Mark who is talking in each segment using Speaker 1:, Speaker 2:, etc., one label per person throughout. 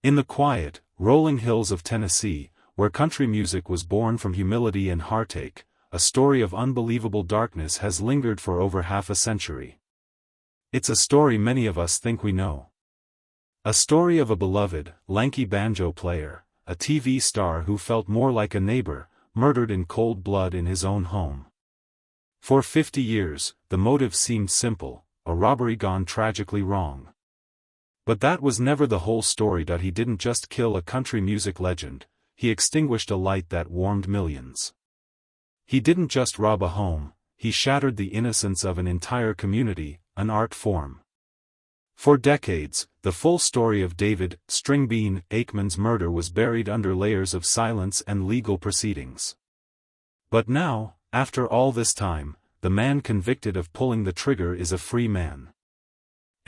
Speaker 1: In the quiet, rolling hills of Tennessee, where country music was born from humility and heartache, a story of unbelievable darkness has lingered for over half a century. It's a story many of us think we know. A story of a beloved, lanky banjo player, a TV star who felt more like a neighbor, murdered in cold blood in his own home. For 50 years, the motive seemed simple, a robbery gone tragically wrong. But that was never the whole story. He didn't just kill a country music legend, he extinguished a light that warmed millions. He didn't just rob a home, he shattered the innocence of an entire community, an art form. For decades, the full story of David "Stringbean" Aikman's murder was buried under layers of silence and legal proceedings. But now, after all this time, the man convicted of pulling the trigger is a free man.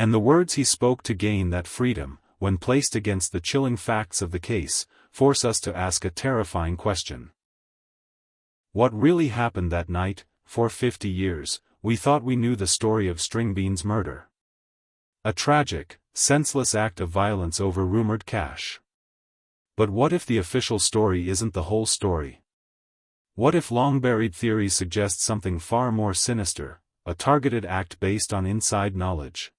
Speaker 1: And the words he spoke to gain that freedom, when placed against the chilling facts of the case, force us to ask a terrifying question. What really happened that night? For 50 years, we thought we knew the story of Stringbean's murder. A tragic, senseless act of violence over rumored cash. But what if the official story isn't the whole story? What if long-buried theories suggest something far more sinister, a targeted act based on inside knowledge?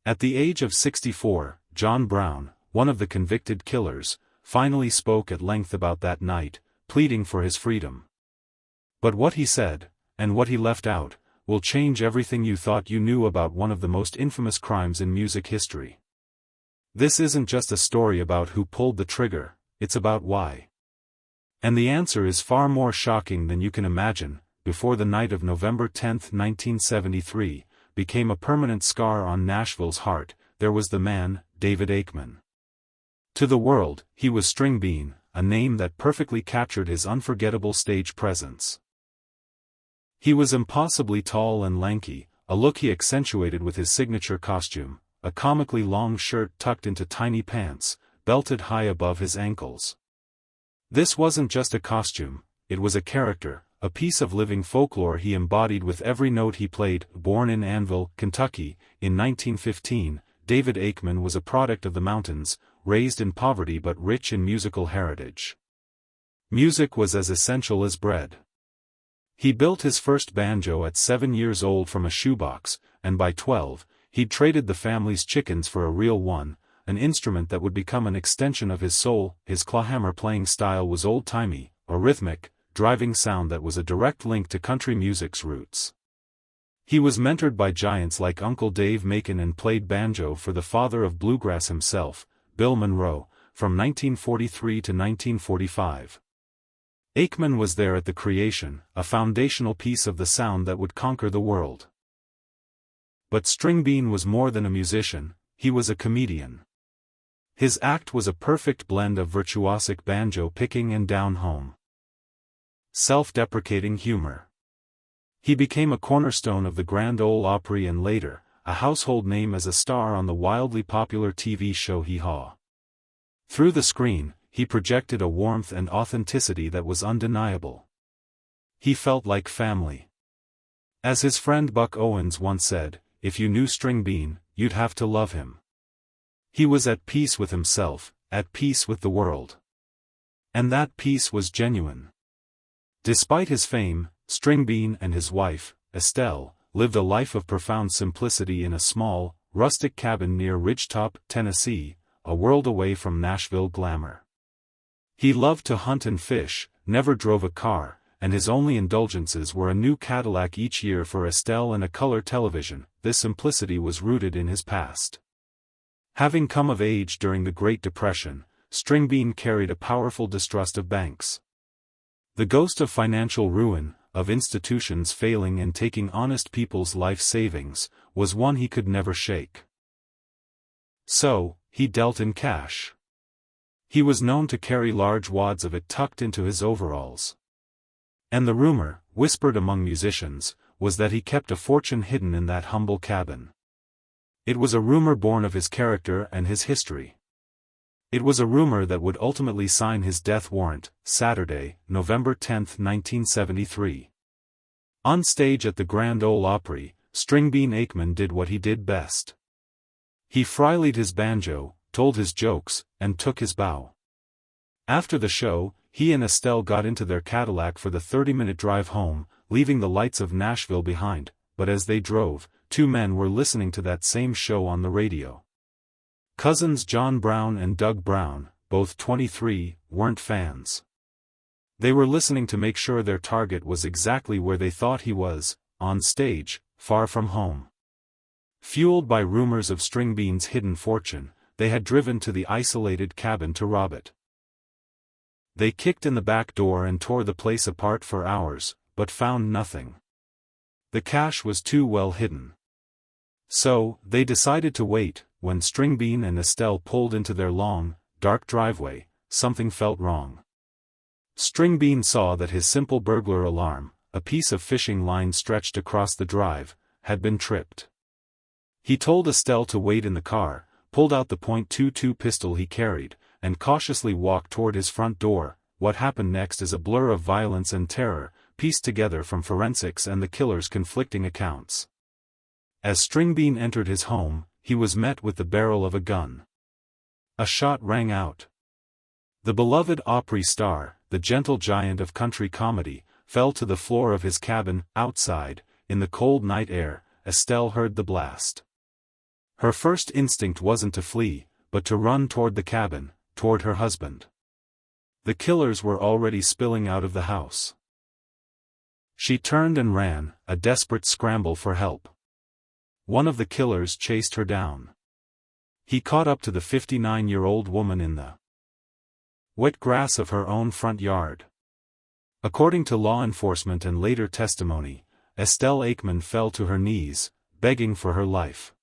Speaker 1: At the age of 64, John Brown, one of the convicted killers, finally spoke at length about that night, pleading for his freedom. But what he said, and what he left out, will change everything you thought you knew about one of the most infamous crimes in music history. This isn't just a story about who pulled the trigger, it's about why. And the answer is far more shocking than you can imagine. Before the night of November 10, 1973, became a permanent scar on Nashville's heart, there was the man, David Aikman. To the world, he was Stringbean, a name that perfectly captured his unforgettable stage presence. He was impossibly tall and lanky, a look he accentuated with his signature costume, a comically long shirt tucked into tiny pants, belted high above his ankles. This wasn't just a costume, it was a character, a piece of living folklore he embodied with every note he played. Born in Annville, Kentucky, in 1915, David Aikman was a product of the mountains, raised in poverty but rich in musical heritage. Music was as essential as bread. He built his first banjo at 7 years old from a shoebox, and by 12, he'd traded the family's chickens for a real one, an instrument that would become an extension of his soul. His clawhammer playing style was old-timey, a rhythmic, driving sound that was a direct link to country music's roots. He was mentored by giants like Uncle Dave Macon and played banjo for the father of bluegrass himself, Bill Monroe, from 1943 to 1945. Aikman was there at the creation, a foundational piece of the sound that would conquer the world. But Stringbean was more than a musician, he was a comedian. His act was a perfect blend of virtuosic banjo picking and down-home, self-deprecating humor. He became a cornerstone of the Grand Ole Opry and later, a household name as a star on the wildly popular TV show Hee Haw. Through the screen, he projected a warmth and authenticity that was undeniable. He felt like family. As his friend Buck Owens once said, if you knew Stringbean, you'd have to love him. He was at peace with himself, at peace with the world. And that peace was genuine. Despite his fame, Stringbean and his wife, Estelle, lived a life of profound simplicity in a small, rustic cabin near Ridgetop, Tennessee, a world away from Nashville glamour. He loved to hunt and fish, never drove a car, and his only indulgences were a new Cadillac each year for Estelle and a color television. This simplicity was rooted in his past. Having come of age during the Great Depression, Stringbean carried a powerful distrust of banks. The ghost of financial ruin, of institutions failing and taking honest people's life savings, was one he could never shake. So, he dealt in cash. He was known to carry large wads of it tucked into his overalls. And the rumor, whispered among musicians, was that he kept a fortune hidden in that humble cabin. It was a rumor born of his character and his history. It was a rumor that would ultimately sign his death warrant. Saturday, November 10, 1973. On stage at the Grand Ole Opry, Stringbean Aikman did what he did best. He freelied his banjo, told his jokes, and took his bow. After the show, he and Estelle got into their Cadillac for the 30-minute drive home, leaving the lights of Nashville behind, but as they drove, two men were listening to that same show on the radio. Cousins John Brown and Doug Brown, both 23, weren't fans. They were listening to make sure their target was exactly where they thought he was, on stage, far from home. Fueled by rumors of Stringbean's hidden fortune, they had driven to the isolated cabin to rob it. They kicked in the back door and tore the place apart for hours, but found nothing. The cash was too well hidden. So, they decided to wait. When Stringbean and Estelle pulled into their long, dark driveway, something felt wrong. Stringbean saw that his simple burglar alarm, a piece of fishing line stretched across the drive, had been tripped. He told Estelle to wait in the car, pulled out the .22 pistol he carried, and cautiously walked toward his front door. What happened next is a blur of violence and terror, pieced together from forensics and the killer's conflicting accounts. As Stringbean entered his home, he was met with the barrel of a gun. A shot rang out. The beloved Opry star, the gentle giant of country comedy, fell to the floor of his cabin. Outside, in the cold night air, Estelle heard the blast. Her first instinct wasn't to flee, but to run toward the cabin, toward her husband. The killers were already spilling out of the house. She turned and ran, a desperate scramble for help. One of the killers chased her down. He caught up to the 59-year-old woman in the wet grass of her own front yard. According to law enforcement and later testimony, Estelle Aikman fell to her knees, begging for her life.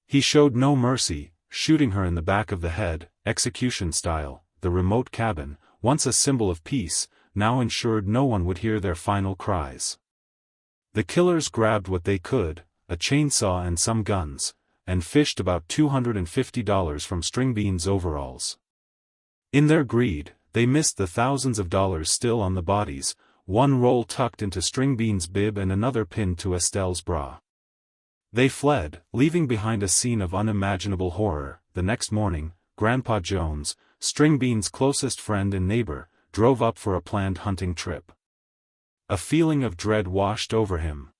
Speaker 1: He showed no mercy, shooting her in the back of the head, execution style. The remote cabin, once a symbol of peace, now ensured no one would hear their final cries. The killers grabbed what they could, a chainsaw and some guns, and fished about $250 from Stringbean's overalls. In their greed, they missed the thousands of dollars still on the bodies, one roll tucked into Stringbean's bib and another pinned to Estelle's bra. They fled, leaving behind a scene of unimaginable horror. The next morning, Grandpa Jones, Stringbean's closest friend and neighbor, drove up for a planned hunting trip. A feeling of dread washed over him.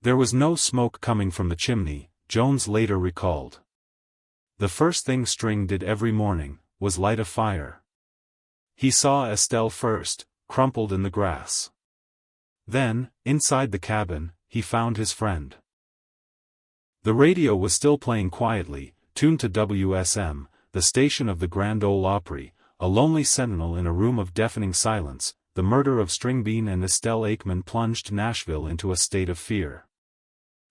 Speaker 1: There was no smoke coming from the chimney, Jones later recalled. The first thing String did every morning was light a fire. He saw Estelle first, crumpled in the grass. Then, inside the cabin, he found his friend. The radio was still playing quietly, tuned to WSM, the station of the Grand Ole Opry, a lonely sentinel in a room of deafening silence. The murder of Stringbean and Estelle Aikman plunged Nashville into a state of fear.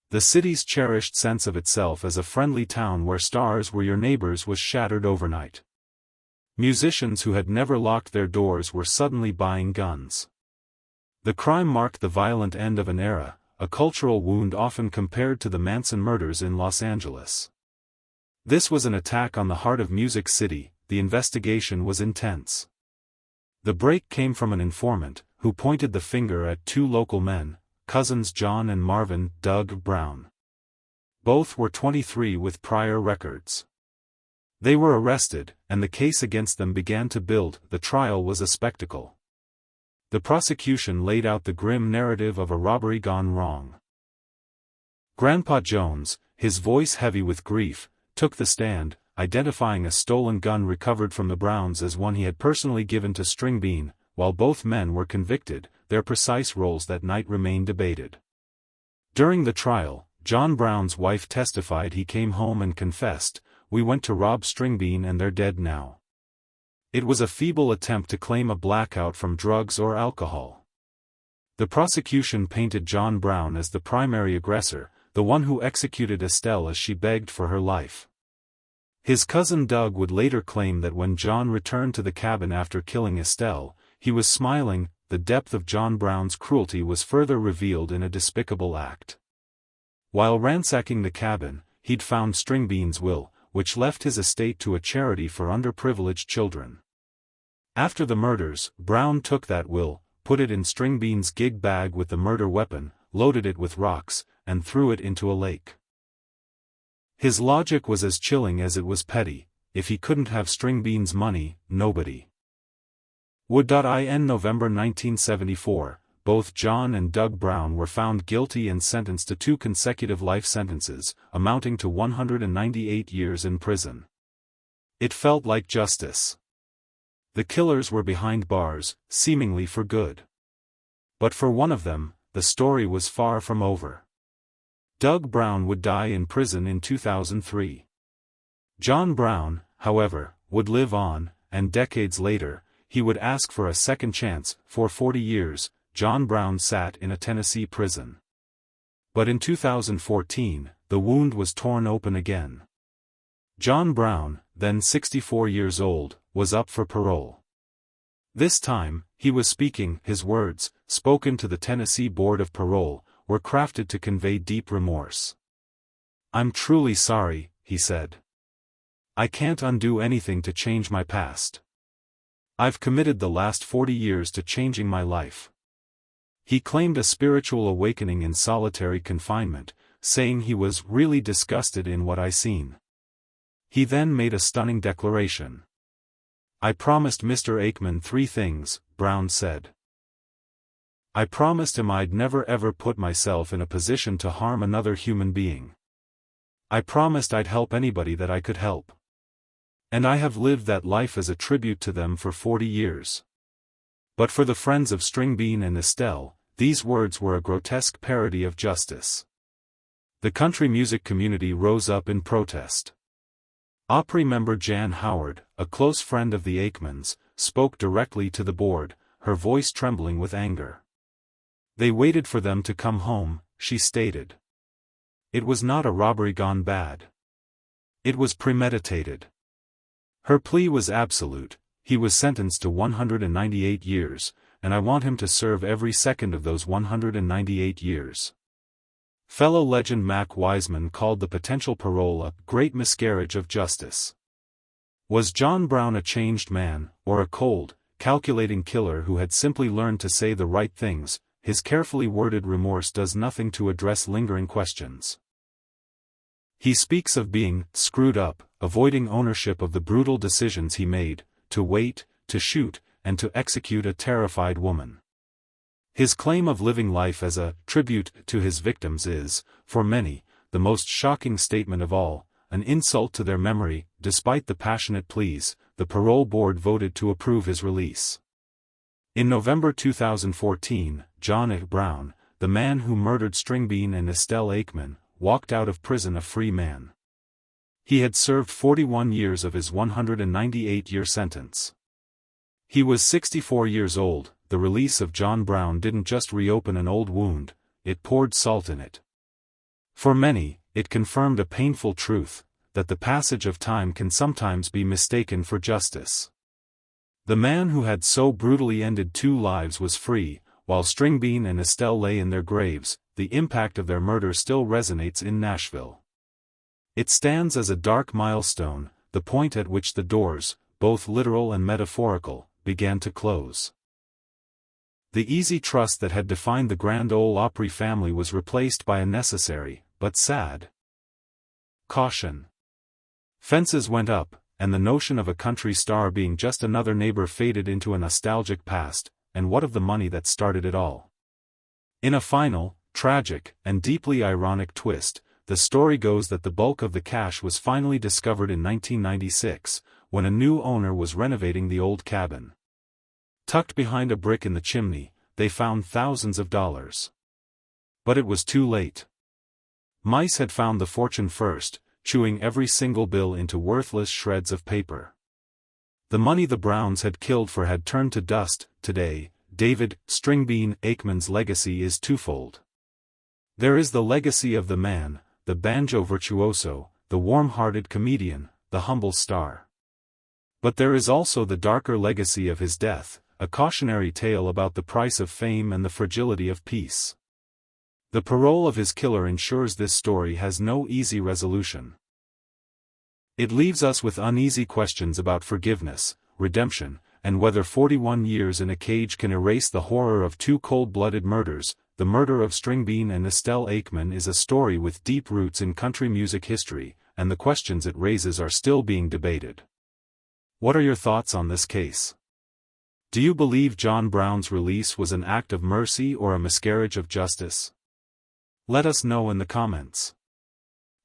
Speaker 1: The city's cherished sense of itself as a friendly town where stars were your neighbors was shattered overnight. Musicians who had never locked their doors were suddenly buying guns. The crime marked the violent end of an era, a cultural wound often compared to the Manson murders in Los Angeles. This was an attack on the heart of Music City. The investigation was intense. The break came from an informant, who pointed the finger at two local men, cousins John and Marvin Doug Brown. Both were 23 with prior records. They were arrested, and the case against them began to build. The trial was a spectacle. The prosecution laid out the grim narrative of a robbery gone wrong. Grandpa Jones, his voice heavy with grief, took the stand, identifying a stolen gun recovered from the Browns as one he had personally given to Stringbean. While both men were convicted, their precise roles that night remained debated. During the trial, John Brown's wife testified he came home and confessed, "We went to rob Stringbean and they're dead now." It was a feeble attempt to claim a blackout from drugs or alcohol. The prosecution painted John Brown as the primary aggressor, the one who executed Estelle as she begged for her life. His cousin Doug would later claim that when John returned to the cabin after killing Estelle, he was smiling. The depth of John Brown's cruelty was further revealed in a despicable act. While ransacking the cabin, he'd found Stringbean's will, which left his estate to a charity for underprivileged children. After the murders, Brown took that will, put it in Stringbean's gig bag with the murder weapon, loaded it with rocks, and threw it into a lake. His logic was as chilling as it was petty. if he couldn't have Stringbean's money, nobody would. In November 1974, both John and Doug Brown were found guilty and sentenced to 2 consecutive life sentences, amounting to 198 years in prison. It felt like justice. The killers were behind bars, seemingly for good. But for one of them, the story was far from over. Doug Brown would die in prison in 2003. John Brown, however, would live on, and decades later, he would ask for a second chance. For 40 years, John Brown sat in a Tennessee prison. But in 2014, the wound was torn open again. John Brown, then 64 years old, was up for parole. This time, he was speaking. His words, spoken to the Tennessee Board of Parole, were crafted to convey deep remorse. "I'm truly sorry," he said. "I can't undo anything to change my past. I've committed the last 40 years to changing my life." He claimed a spiritual awakening in solitary confinement, saying he was really disgusted in what I seen. He then made a stunning declaration. "I promised Mr. Aikman 3 things," Brown said. "I promised him I'd never ever put myself in a position to harm another human being. I promised I'd help anybody that I could help. And I have lived that life as a tribute to them for 40 years. But for the friends of Stringbean and Estelle, these words were a grotesque parody of justice." The country music community rose up in protest. Opry member Jan Howard, a close friend of the Aikmans, spoke directly to the board, her voice trembling with anger. "They waited for them to come home," she stated. "It was not a robbery gone bad. It was premeditated." Her plea was absolute. He was sentenced to 198 years, and I want him to serve every second of those 198 years. Fellow legend Mac Wiseman called the potential parole a great miscarriage of justice. Was John Brown a changed man, or a cold, calculating killer who had simply learned to say the right things? His carefully worded remorse does nothing to address lingering questions. He speaks of being screwed up, avoiding ownership of the brutal decisions he made, to wait, to shoot, and to execute a terrified woman. His claim of living life as a tribute to his victims is, for many, the most shocking statement of all, an insult to their memory. Despite the passionate pleas, the parole board voted to approve his release. In November 2014, John Brown, the man who murdered Stringbean and Estelle Aikman, walked out of prison a free man. He had served 41 years of his 198-year sentence. He was 64 years old. The release of John Brown didn't just reopen an old wound, it poured salt in it. For many, it confirmed a painful truth, that the passage of time can sometimes be mistaken for justice. The man who had so brutally ended 2 lives was free, while Stringbean and Estelle lay in their graves. The impact of their murder still resonates in Nashville. It stands as a dark milestone, the point at which the doors, both literal and metaphorical, began to close. The easy trust that had defined the Grand Ole Opry family was replaced by a necessary, but sad, caution. Fences went up, and the notion of a country star being just another neighbor faded into a nostalgic past. And what of the money that started it all? In a final, tragic, and deeply ironic twist, the story goes that the bulk of the cash was finally discovered in 1996, when a new owner was renovating the old cabin. Tucked behind a brick in the chimney, they found thousands of dollars. But it was too late. Mice had found the fortune first, chewing every single bill into worthless shreds of paper. The money the Browns had killed for had turned to dust. Today, David Stringbean Aikman's legacy is twofold. There is the legacy of the man, the banjo virtuoso, the warm-hearted comedian, the humble star. But there is also the darker legacy of his death, a cautionary tale about the price of fame and the fragility of peace. The parole of his killer ensures this story has no easy resolution. It leaves us with uneasy questions about forgiveness, redemption, and whether 41 years in a cage can erase the horror of 2 cold-blooded murders. The murder of Stringbean and Estelle Aikman is a story with deep roots in country music history, and the questions it raises are still being debated. What are your thoughts on this case? Do you believe John Brown's release was an act of mercy or a miscarriage of justice? Let us know in the comments.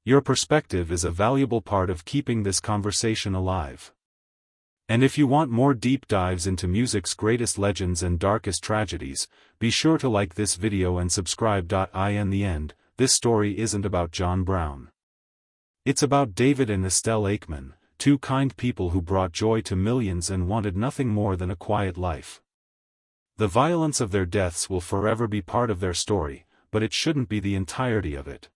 Speaker 1: Your perspective is a valuable part of keeping this conversation alive. And if you want more deep dives into music's greatest legends and darkest tragedies, be sure to like this video and subscribe. In the end, this story isn't about John Brown. It's about David and Estelle Aikman, two kind people who brought joy to millions and wanted nothing more than a quiet life. The violence of their deaths will forever be part of their story, but it shouldn't be the entirety of it.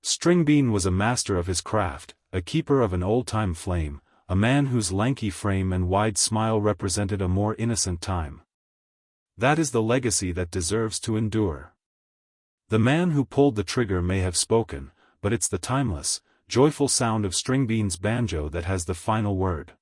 Speaker 1: Stringbean was a master of his craft, a keeper of an old-time flame, a man whose lanky frame and wide smile represented a more innocent time. That is the legacy that deserves to endure. The man who pulled the trigger may have spoken, but it's the timeless, joyful sound of Stringbean's banjo that has the final word.